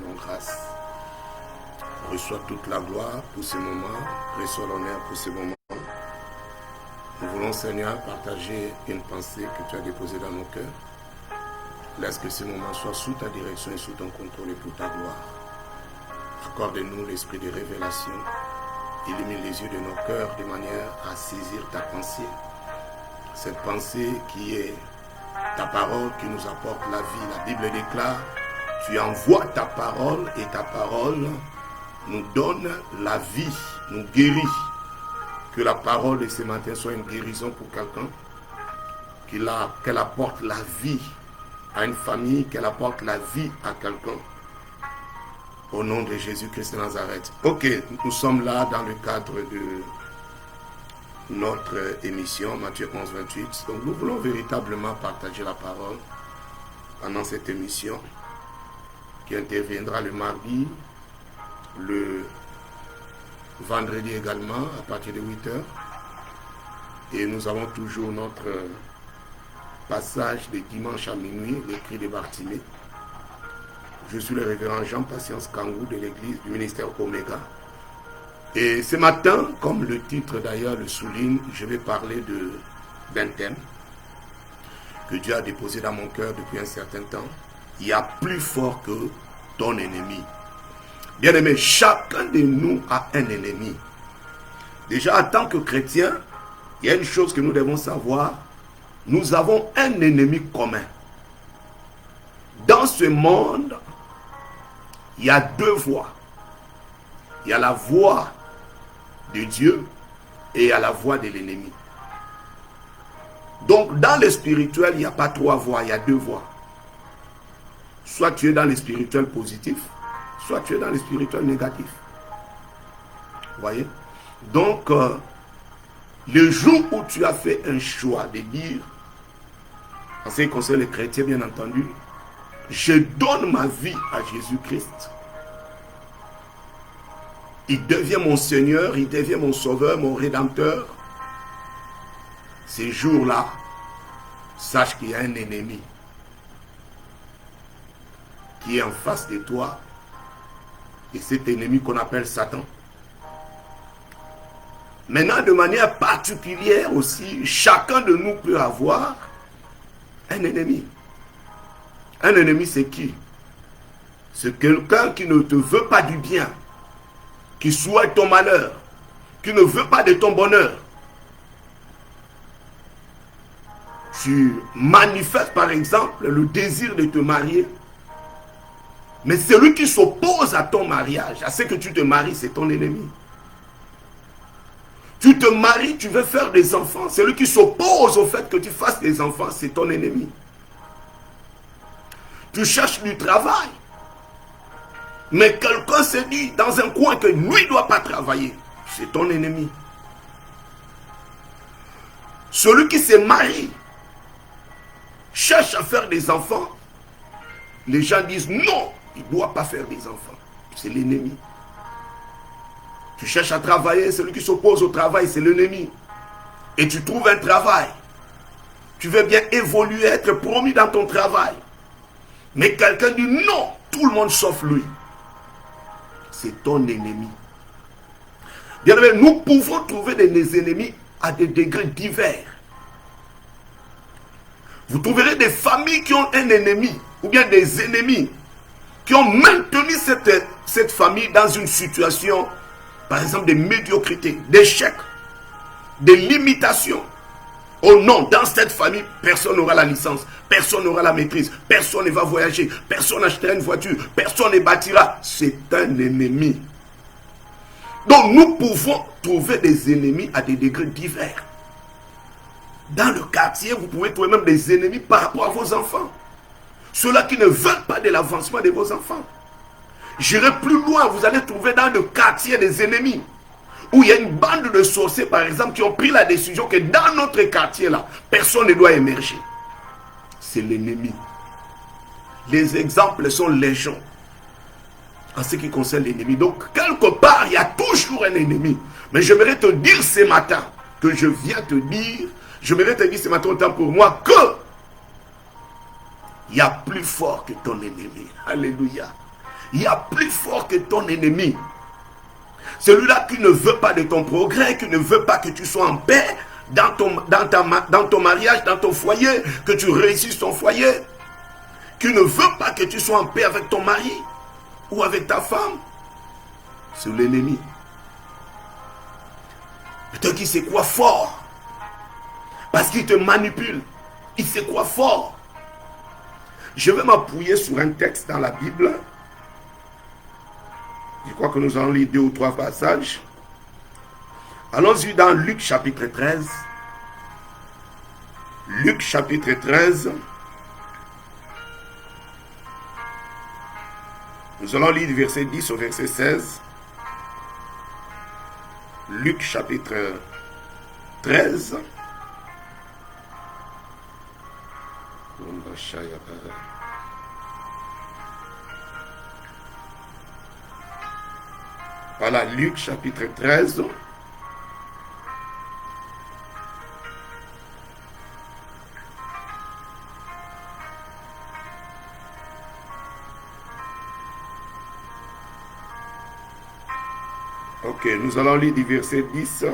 rendons grâce. Reçois toute la gloire pour ce moment, reçois l'honneur pour ce moment. Nous voulons, Seigneur, partager une pensée que tu as déposée dans nos cœurs. Laisse que ce moment soit sous ta direction et sous ton contrôle et pour ta gloire. Accorde-nous l'esprit de révélation. Illumine les yeux de nos cœurs de manière à saisir ta pensée. Cette pensée qui est ta parole qui nous apporte la vie. La Bible déclare, tu envoies ta parole et ta parole nous donne la vie, nous guérit. Que la parole de ce matin soit une guérison pour quelqu'un. Qu'elle apporte la vie à une famille, qu'elle apporte la vie à quelqu'un. Au nom de Jésus-Christ de Nazareth. Ok, nous sommes là dans le cadre de notre émission, Matthieu 11, 28. Donc nous voulons véritablement partager la parole pendant cette émission qui interviendra le mardi, le vendredi également à partir de 8 heures. Et nous avons toujours notre passage de dimanche à minuit, les cris de Bartimée. Je suis le révérend Jean-Patience Kangou de l'église du ministère Omega. Et ce matin, comme le titre d'ailleurs le souligne, je vais parler d'un thème que Dieu a déposé dans mon cœur depuis un certain temps. Il y a plus fort que ton ennemi. Bien-aimé, chacun de nous a un ennemi. Déjà, en tant que chrétien, il y a une chose que nous devons savoir. Nous avons un ennemi commun. Dans ce monde, il y a deux voies. Il y a la voie de Dieu et il y a la voie de l'ennemi. Donc, dans le spirituel, il n'y a pas trois voies, il y a deux voies. Soit tu es dans le spirituel positif, soit tu es dans le spirituel négatif. Vous voyez? Donc, le jour où tu as fait un choix de dire, en ce qui concerne les chrétiens, bien entendu, je donne ma vie à Jésus-Christ. Il devient mon Seigneur, il devient mon Sauveur, mon Rédempteur. Ces jours-là, sache qu'il y a un ennemi qui est en face de toi. Et cet ennemi qu'on appelle Satan. Maintenant, de manière particulière aussi, chacun de nous peut avoir un ennemi. Un ennemi, c'est qui? C'est quelqu'un qui ne te veut pas du bien, qui souhaite ton malheur, qui ne veut pas de ton bonheur. Tu manifestes par exemple le désir de te marier, mais celui qui s'oppose à ton mariage, à ce que tu te maries, c'est ton ennemi. Tu te maries, tu veux faire des enfants, celui qui s'oppose au fait que tu fasses des enfants, c'est ton ennemi. Tu cherches du travail, mais quelqu'un se dit dans un coin que lui ne doit pas travailler, c'est ton ennemi. Celui qui se marie, cherche à faire des enfants, les gens disent non, il ne doit pas faire des enfants, c'est l'ennemi. Tu cherches à travailler, celui qui s'oppose au travail, c'est l'ennemi. Et tu trouves un travail. Tu veux bien évoluer, être promu dans ton travail. Mais quelqu'un dit non, tout le monde sauf lui. C'est ton ennemi. Bien aimé, nous pouvons trouver des ennemis à des degrés divers. Vous trouverez des familles qui ont un ennemi, ou bien des ennemis, qui ont maintenu cette famille dans une situation, par exemple, de médiocrité, d'échec, de limitation. Oh non, dans cette famille, personne n'aura la licence, personne n'aura la maîtrise, personne ne va voyager, personne n'achètera une voiture, personne ne bâtira. C'est un ennemi. Donc nous pouvons trouver des ennemis à des degrés divers. Dans le quartier, vous pouvez trouver même des ennemis par rapport à vos enfants. Ceux-là qui ne veulent pas de l'avancement de vos enfants. J'irai plus loin, vous allez trouver dans le quartier des ennemis. Où il y a une bande de sorciers, par exemple, qui ont pris la décision que dans notre quartier-là, personne ne doit émerger. C'est l'ennemi. Les exemples sont légion en ce qui concerne l'ennemi. Donc, quelque part, il y a toujours un ennemi. Mais j'aimerais te dire ce matin, que je viens te dire, j'aimerais te dire ce matin autant pour moi, que il y a plus fort que ton ennemi. Alléluia. Il y a plus fort que ton ennemi. Celui-là qui ne veut pas de ton progrès, qui ne veut pas que tu sois en paix dans ton mariage, dans ton foyer, que tu réussisses ton foyer, qui ne veut pas que tu sois en paix avec ton mari ou avec ta femme. C'est l'ennemi. Peut-être qu'il sait quoi fort. Parce qu'il te manipule. Il sait quoi fort. Je vais m'appuyer sur un texte dans la Bible. Je crois que nous allons lire 2 ou 3 passages. Allons-y dans Luc chapitre 13. Luc chapitre 13. Nous allons lire du verset 10 au verset 16. Luc chapitre 13. Voilà, Luc chapitre 13. Ok, nous allons lire du verset 10.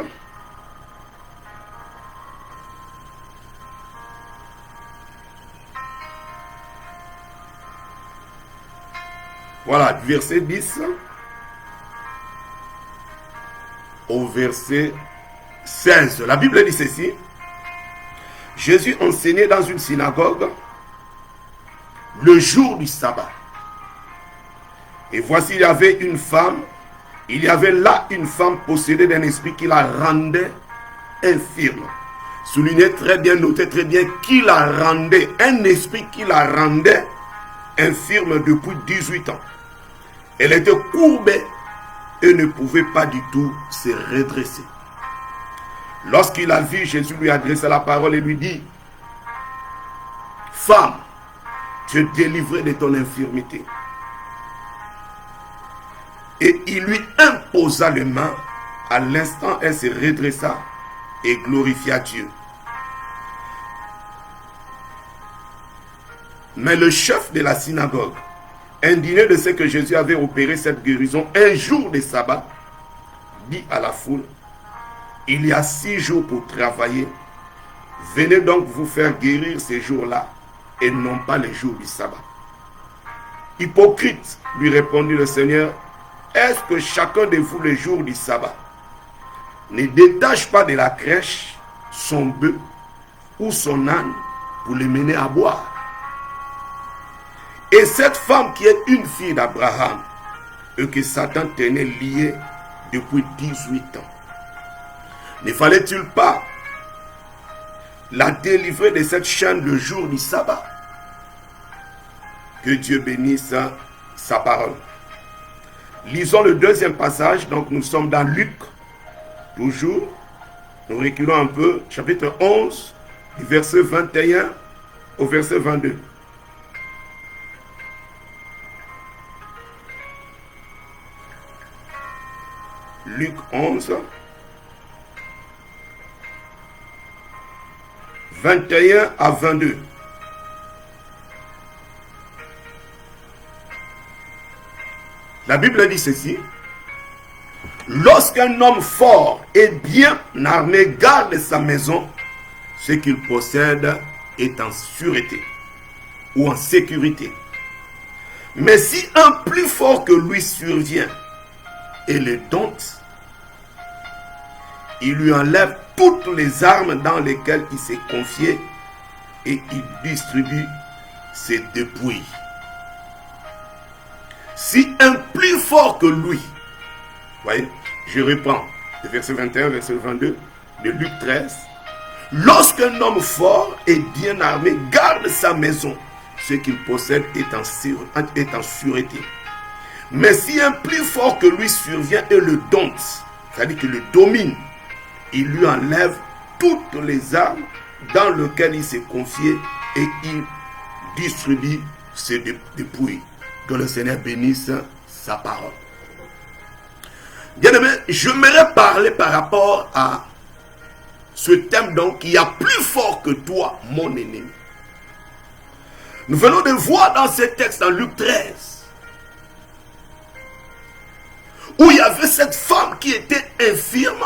Voilà, du verset 10 au verset 16. La Bible dit ceci. Jésus enseignait dans une synagogue le jour du sabbat. Et voici, il y avait là une femme possédée d'un esprit qui la rendait infirme. Soulignez très bien, notez très bien, qui la rendait, un esprit qui la rendait infirme depuis 18 ans. Elle était courbée et ne pouvait pas du tout se redresser. Lorsqu'il a vu, Jésus lui adressa la parole et lui dit: Femme, tu es délivrée de ton infirmité. Et il lui imposa les mains. À l'instant, elle se redressa et glorifia Dieu. Mais le chef de la synagogue, indigné de ce que Jésus avait opéré cette guérison un jour de sabbat, dit à la foule: il y a 6 jours pour travailler. Venez donc vous faire guérir ces jours-là et non pas les jours du sabbat. Hypocrite, lui répondit le Seigneur, est-ce que chacun de vous le jour du sabbat ne détache pas de la crèche son bœuf ou son âne pour les mener à boire? Et cette femme qui est une fille d'Abraham et que Satan tenait liée depuis 18 ans, ne fallait-il pas la délivrer de cette chaîne le jour du sabbat? Que Dieu bénisse sa parole. Lisons le deuxième passage. Donc nous sommes dans Luc, toujours. Nous reculons un peu, chapitre 11, du verset 21 au verset 22. Luc 11, 21 à 22. La Bible dit ceci. Lorsqu'un homme fort et bien armé garde sa maison, ce qu'il possède est en sûreté ou en sécurité. Mais si un plus fort que lui survient et le dompte, il lui enlève toutes les armes dans lesquelles il s'est confié et il distribue ses dépouilles. Si un plus fort que lui, voyez, je reprends le verset 21, verset 22 de Luc 13. Lorsqu'un homme fort et bien armé garde sa maison, ce qu'il possède est en sûreté. Mais si un plus fort que lui survient et le dompte, c'est-à-dire qu'il le domine, il lui enlève toutes les armes dans lesquelles il s'est confié et il distribue ses dépouilles. Que le Seigneur bénisse sa parole. Bien-aimé, j'aimerais parler par rapport à ce thème donc qui a plus fort que toi, mon ennemi. Nous venons de voir dans ce texte en Luc 13 où il y avait cette femme qui était infirme,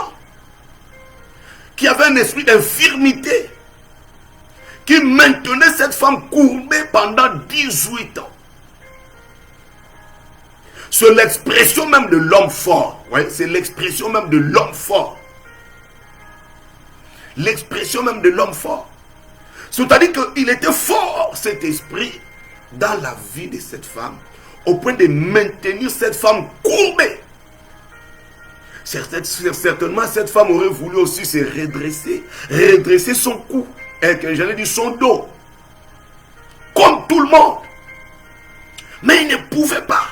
qui avait un esprit d'infirmité, qui maintenait cette femme courbée pendant 18 ans. C'est l'expression même de l'homme fort. Ouais, c'est l'expression même de l'homme fort. L'expression même de l'homme fort. C'est-à-dire qu'il était fort, cet esprit, dans la vie de cette femme, au point de maintenir cette femme courbée. Certainement, cette femme aurait voulu aussi se redresser son cou, et que j'allais dire son dos, comme tout le monde. Mais il ne pouvait pas.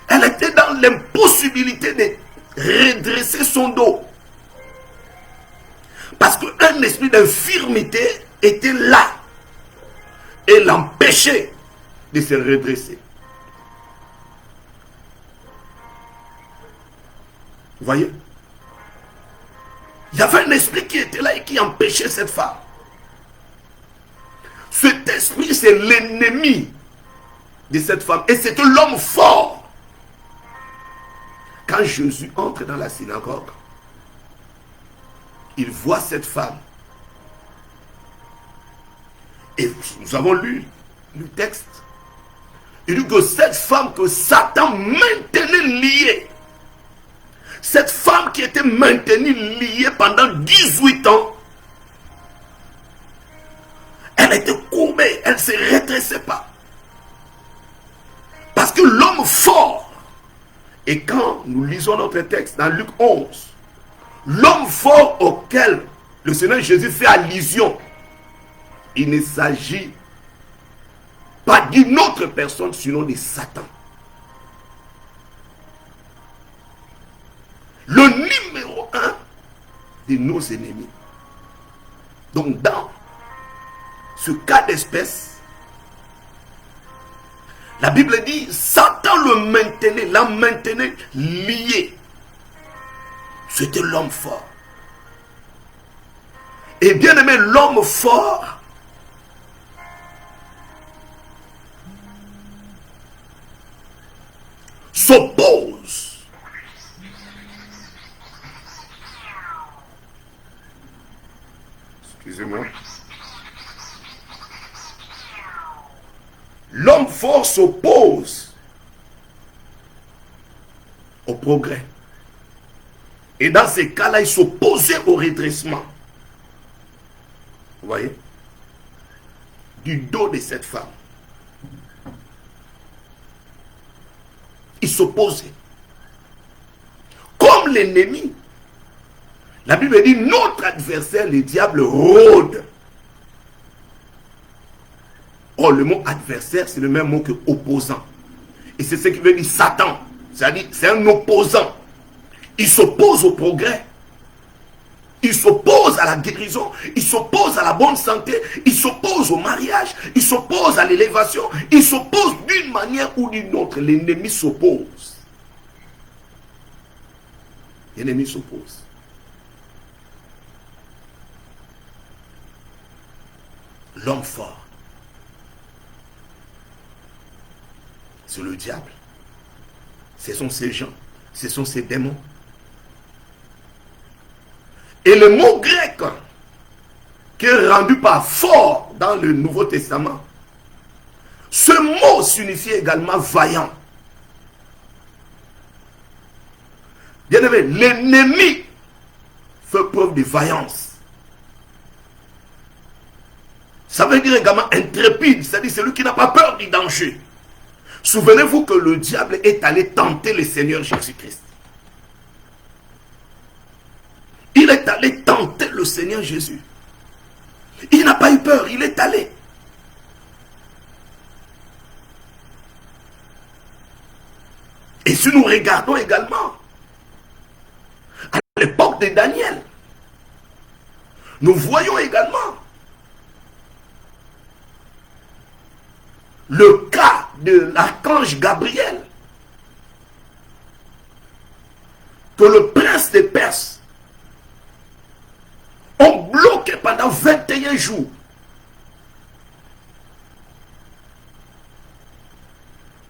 Elle était dans l'impossibilité de redresser son dos. Parce qu'un esprit d'infirmité était là et l'empêchait de se redresser. Vous voyez? Il y avait un esprit qui était là et qui empêchait cette femme. Cet esprit, c'est l'ennemi de cette femme. Et c'est l'homme fort. Quand Jésus entre dans la synagogue, il voit cette femme. Et nous avons lu le texte. Il dit que cette femme que Satan maintenait liée, cette femme qui était maintenue liée pendant 18 ans, elle était courbée, elle ne se redressait pas. Parce que l'homme fort, et quand nous lisons notre texte dans Luc 11, l'homme fort auquel le Seigneur Jésus fait allusion, il ne s'agit pas d'une autre personne, sinon de Satan. Le numéro 1 de nos ennemis. Donc dans ce cas d'espèce, la Bible dit, Satan la maintenait lié. C'était l'homme fort. Et bien aimé, l'homme fort s'oppose. Excusez-moi. L'homme fort s'oppose au progrès. Et dans ces cas-là, il s'opposait au redressement. Vous voyez? Du dos de cette femme. Il s'opposait. Comme l'ennemi. La Bible dit, notre adversaire, le diable, rôde. Or, le mot adversaire, c'est le même mot que opposant. Et c'est ce qui veut dire Satan. C'est-à-dire, c'est un opposant. Il s'oppose au progrès. Il s'oppose à la guérison. Il s'oppose à la bonne santé. Il s'oppose au mariage. Il s'oppose à l'élévation. Il s'oppose d'une manière ou d'une autre. L'ennemi s'oppose. L'ennemi s'oppose. L'homme fort, c'est le diable. Ce sont ces gens. Ce sont ces démons. Et le mot grec qui est rendu par fort dans le Nouveau Testament, ce mot signifie également vaillant. Bien aimé, l'ennemi fait preuve de vaillance. Ça veut dire également intrépide, c'est-à-dire celui qui n'a pas peur du danger. Souvenez-vous que le diable est allé tenter le Seigneur Jésus-Christ. Il est allé tenter le Seigneur Jésus. Il n'a pas eu peur, il est allé. Et si nous regardons également à l'époque de Daniel, nous voyons également le cas de l'archange Gabriel, que le prince des Perses ont bloqué pendant 21 jours.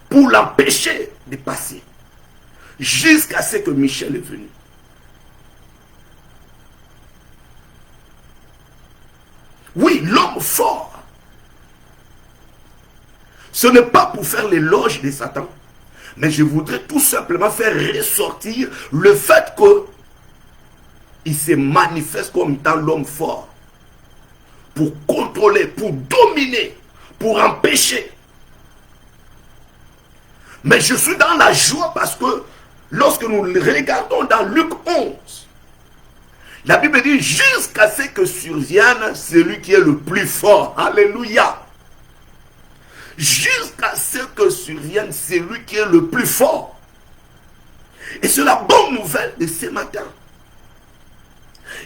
Pour l'empêcher de passer. jusqu'à ce que Michel est venu. Oui, l'homme fort, ce n'est pas pour faire l'éloge de Satan, mais je voudrais tout simplement faire ressortir le fait qu'il se manifeste comme étant l'homme fort, pour contrôler, pour dominer, pour empêcher. Mais je suis dans la joie parce que lorsque nous regardons dans Luc 11, la Bible dit jusqu'à ce que survienne celui qui est le plus fort. Alléluia. Jusqu'à ce que survienne celui qui est le plus fort. Et c'est la bonne nouvelle de ce matin.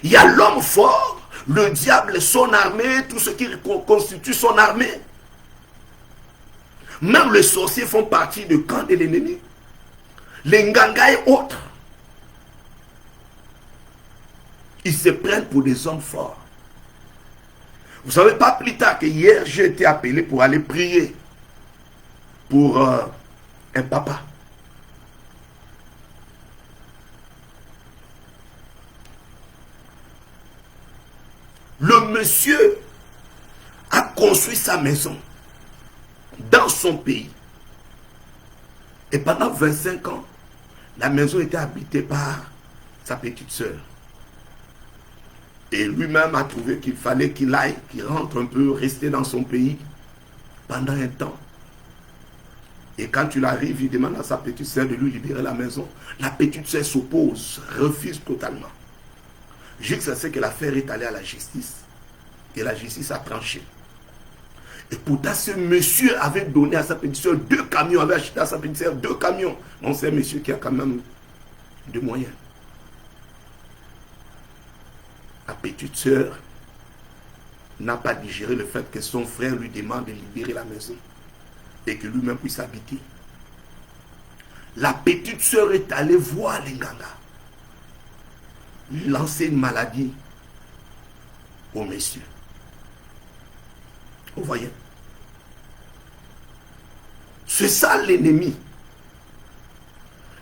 Il y a l'homme fort, le diable, son armée, tout ce qui constitue son armée. Même les sorciers font partie du camp de l'ennemi. Les nganga et autres. Ils se prennent pour des hommes forts. Vous savez, pas plus tard que hier, j'ai été appelé pour aller prier pour un papa. Le monsieur a construit sa maison dans son pays. Et pendant 25 ans, la maison était habitée par sa petite sœur. Et lui-même a trouvé qu'il fallait qu'il aille, qu'il rentre un peu, rester dans son pays pendant un temps. Et quand il arrive, il demande à sa petite sœur de lui libérer la maison. La petite sœur s'oppose, refuse totalement. Jusqu'à ce que l'affaire est allée à la justice. Et la justice a tranché. Et pourtant, ce monsieur avait donné à sa petite sœur 2 camions, avait acheté à sa petite sœur 2 camions. Donc c'est un monsieur qui a quand même des moyens. La petite sœur n'a pas digéré le fait que son frère lui demande de libérer la maison et que lui-même puisse habiter. La petite sœur est allée voir les Nganga, lancer une maladie au monsieur. Vous voyez? C'est ça l'ennemi.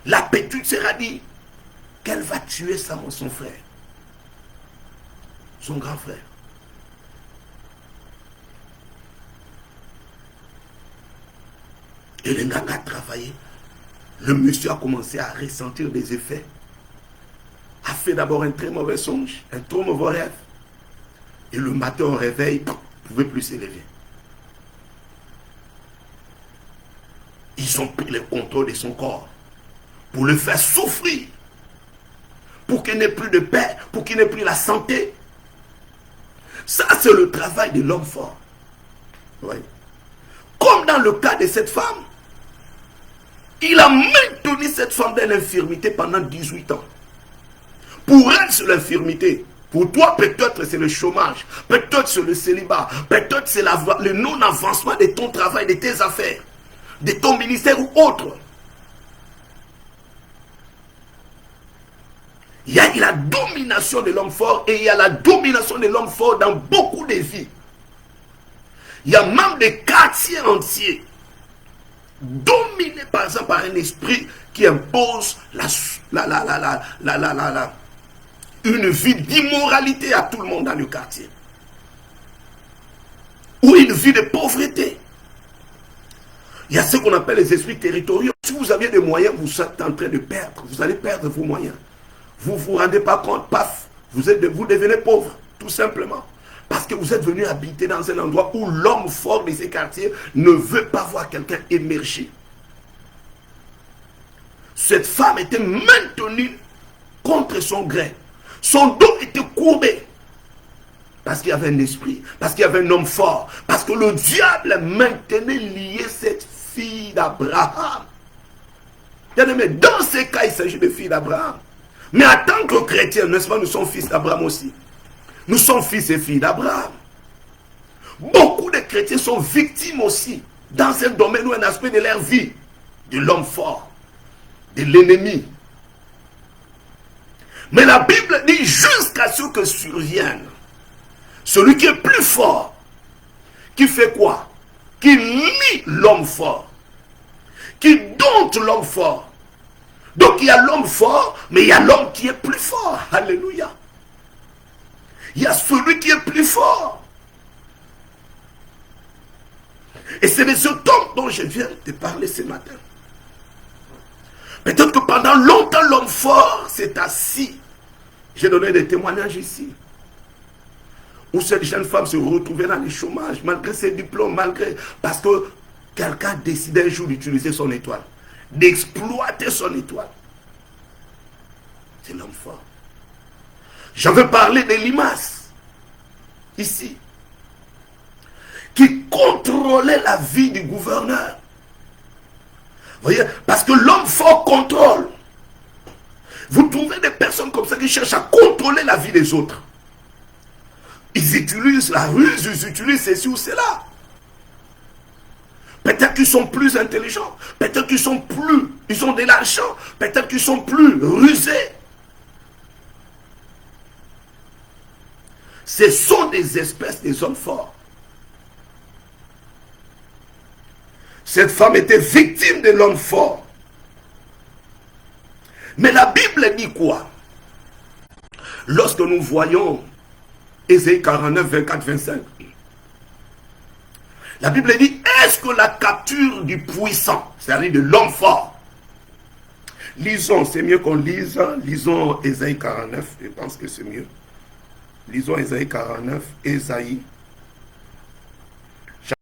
La petite sœur a dit qu'elle va tuer son frère. Son grand frère. Et le Nganga a travaillé. Le monsieur a commencé à ressentir des effets. A fait d'abord un très mauvais songe, un trop mauvais rêve. Et le matin au réveil, il ne pouvait plus s'élever. Ils ont pris le contrôle de son corps pour le faire souffrir, pour qu'il n'ait plus de paix, pour qu'il n'ait plus la santé. Ça, c'est le travail de l'homme fort. Oui. Comme dans le cas de cette femme, il a maintenu cette femme dans l'infirmité pendant 18 ans. Pour elle, c'est l'infirmité. Pour toi, peut-être c'est le chômage, peut-être c'est le célibat, peut-être c'est le non-avancement de ton travail, de tes affaires, de ton ministère ou autre. Il y a la domination de l'homme fort et il y a la domination de l'homme fort dans beaucoup de vies. Il y a même des quartiers entiers dominés par exemple par un esprit qui impose une vie d'immoralité à tout le monde dans le quartier. Ou une vie de pauvreté. Il y a ce qu'on appelle les esprits territoriaux. Si vous aviez des moyens, vous êtes en train de perdre. Vous allez perdre vos moyens. Vous ne vous rendez pas compte, paf, vous devenez pauvre, tout simplement. Parce que vous êtes venu habiter dans un endroit où l'homme fort de ces quartiers ne veut pas voir quelqu'un émerger. Cette femme était maintenue contre son gré. Son dos était courbé. Parce qu'il y avait un esprit, parce qu'il y avait un homme fort, parce que le diable maintenait liée cette fille d'Abraham. Dans ces cas, il s'agit de filles d'Abraham. Mais en tant que chrétiens, n'est-ce pas, nous sommes fils d'Abraham aussi. Nous sommes fils et filles d'Abraham. Beaucoup de chrétiens sont victimes aussi, dans un domaine ou un aspect de leur vie, de l'homme fort, de l'ennemi. Mais la Bible dit jusqu'à ce que survienne celui qui est plus fort, qui fait quoi? Qui lie l'homme fort, qui dompte l'homme fort, Donc il y a l'homme fort, mais il y a l'homme qui est plus fort. Alléluia. Il y a celui qui est plus fort. Et c'est de cet homme dont je viens de parler ce matin. Peut-être que pendant longtemps, l'homme fort s'est assis. J'ai donné des témoignages ici. Où cette jeune femme se retrouvait dans le chômage, malgré ses diplômes, malgré... Parce que quelqu'un décidait un jour d'utiliser son étoile, d'exploiter son étoile. C'est l'homme fort. J'avais parlé de Limas, ici, qui contrôlait la vie du gouverneur. Vous voyez, parce que l'homme fort contrôle. Vous trouvez des personnes comme ça qui cherchent à contrôler la vie des autres. Ils utilisent la ruse, ils utilisent ceci ou cela. Peut-être qu'ils sont plus intelligents, peut-être qu'ils sont plus, ils ont de l'argent, peut-être qu'ils sont plus rusés. Ce sont des espèces des hommes forts. Cette femme était victime de l'homme fort. Mais la Bible dit quoi? Lorsque nous voyons Ésaïe 49, 24, 25, la Bible dit, est-ce que la capture du puissant, c'est-à-dire de l'homme fort, lisons, c'est mieux qu'on lise, lisons Ésaïe 49, je pense que c'est mieux. Lisons Ésaïe 49, Ésaïe